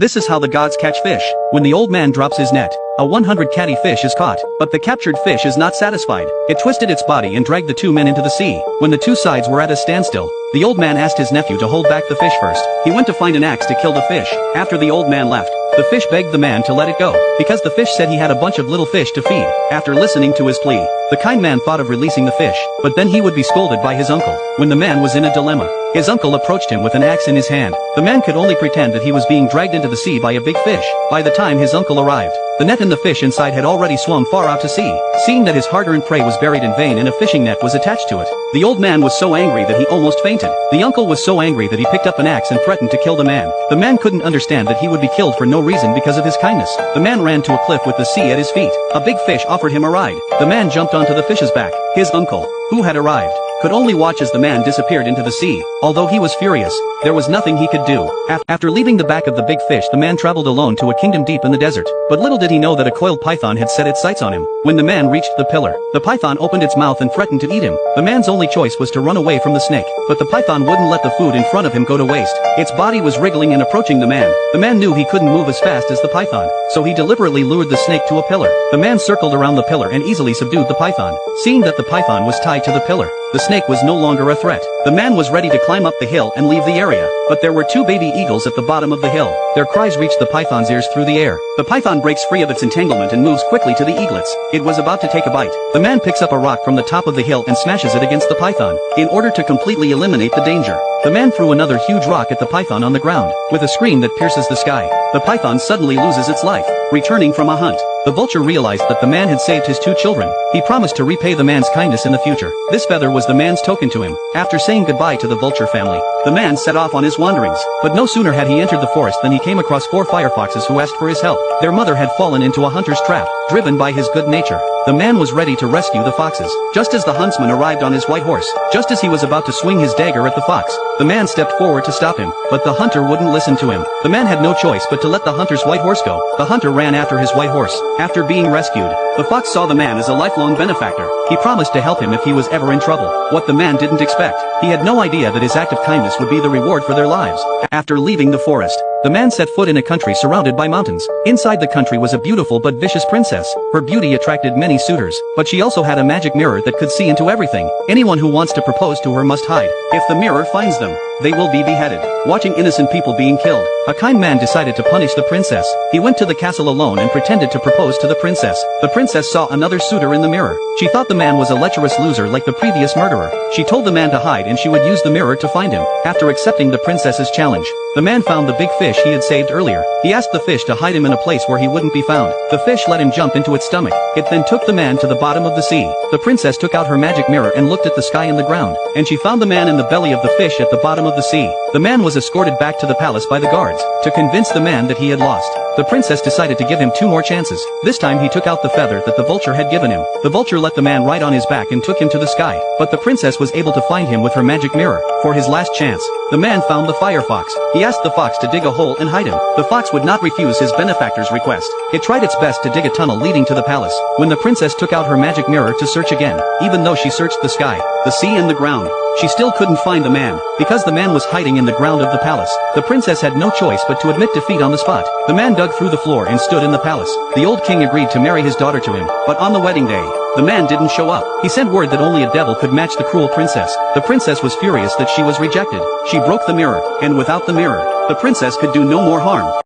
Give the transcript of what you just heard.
This is how the gods catch fish. When the old man drops his net, a 100 catty fish is caught, but the captured fish is not satisfied. It twisted its body and dragged the two men into the sea. When the two sides were at a standstill, the old man asked his nephew to hold back the fish first. He went to find an axe to kill the fish. After the old man left, the fish begged the man to let it go, because the fish said he had a bunch of little fish to feed. After listening to his plea, the kind man thought of releasing the fish, but then he would be scolded by his uncle. When the man was in a dilemma, his uncle approached him with an axe in his hand. The man could only pretend that he was being dragged into the sea by a big fish. By the time his uncle arrived, the net and the fish inside had already swum far out to sea. Seeing that his hard-earned prey was buried in vain and a fishing net was attached to it, the old man was so angry that he almost fainted. The uncle was so angry that he picked up an axe and threatened to kill the man. The man couldn't understand that he would be killed for no reason because of his kindness. The man ran to a cliff with the sea at his feet. A big fish offered him a ride. The man jumped onto the fish's back. His uncle, who had arrived, could only watch as the man disappeared into the sea. Although he was furious, there was nothing he could do. After leaving the back of the big fish, the man traveled alone to a kingdom deep in the desert. But little did he know that a coiled python had set its sights on him. When the man reached the pillar, the python opened its mouth and threatened to eat him. The man's only choice was to run away from the snake, but the python wouldn't let the food in front of him go to waste. Its body was wriggling and approaching the man. The man knew he couldn't move as fast as the python, so he deliberately lured the snake to a pillar. The man circled around the pillar and easily subdued the python. Seeing that the python was tied to the pillar, the snake was no longer a threat. The man was ready to climb up the hill and leave the area, but there were two baby eagles at the bottom of the hill. Their cries reached the python's ears through the air. The python breaks free of its entanglement and moves quickly to the eaglets. It was about to take a bite. The man picks up a rock from the top of the hill and smashes it against the python. In order to completely eliminate the danger, the man threw another huge rock at the python on the ground. With a scream that pierces the sky, the python suddenly loses its life. Returning from a hunt, the vulture realized that the man had saved his two children. He promised to repay the man's kindness in the future. This feather was the man's token to him. After saying goodbye to the vulture family, the man set off on his wanderings. But no sooner had he entered the forest than he came across 4 firefoxes who asked for his help. Their mother had fallen into a hunter's trap. Driven by his good nature, the man was ready to rescue the foxes. Just as the huntsman arrived on his white horse, just as he was about to swing his dagger at the fox, the man stepped forward to stop him, but the hunter wouldn't listen to him. The man had no choice but to let the hunter's white horse go. The hunter ran after his white horse. After being rescued, the fox saw the man as a lifelong benefactor. He promised to help him if he was ever in trouble. What the man didn't expect, he had no idea that his act of kindness would be the reward for their lives. After leaving the forest, the man set foot in a country surrounded by mountains. Inside the country was a beautiful but vicious princess. Her beauty attracted many suitors, but she also had a magic mirror that could see into everything. Anyone who wants to propose to her must hide. If the mirror finds them, they will be beheaded. Watching innocent people being killed, a kind man decided to punish the princess. He went to the castle alone and pretended to propose to the princess. The princess saw another suitor in the mirror. She thought the man was a lecherous loser like the previous murderer. She told the man to hide and she would use the mirror to find him. After accepting the princess's challenge, the man found the big fish he had saved earlier. He asked the fish to hide him in a place where he wouldn't be found. The fish let him jump into its stomach. It then took the man to the bottom of the sea. The princess took out her magic mirror and looked at the sky and the ground, and she found the man in the belly of the fish at the bottom of the sea. The man was escorted back to the palace by the guards. To convince the man that he had lost, the princess decided to give him 2 more chances. This time he took out the feather that the vulture had given him. The vulture let the man ride on his back and took him to the sky, but the princess was able to find him with her magic mirror. For his last chance, the man found the firefox. He asked the fox to dig a hole and hide him. The fox would not refuse his benefactor's request. It tried its best to dig a tunnel leading to the palace. When the princess took out her magic mirror to search again, even though she searched the sky, the sea and the ground, she still couldn't find the man, because the man was hiding in the ground of the palace. The princess had no choice but to admit defeat on the spot. The man dug through the floor and stood in the palace. The old king agreed to marry his daughter to him, but on the wedding day, the man didn't show up. He sent word that only a devil could match the cruel princess. The princess was furious that she was rejected. She broke the mirror, and without the mirror, the princess could do no more harm.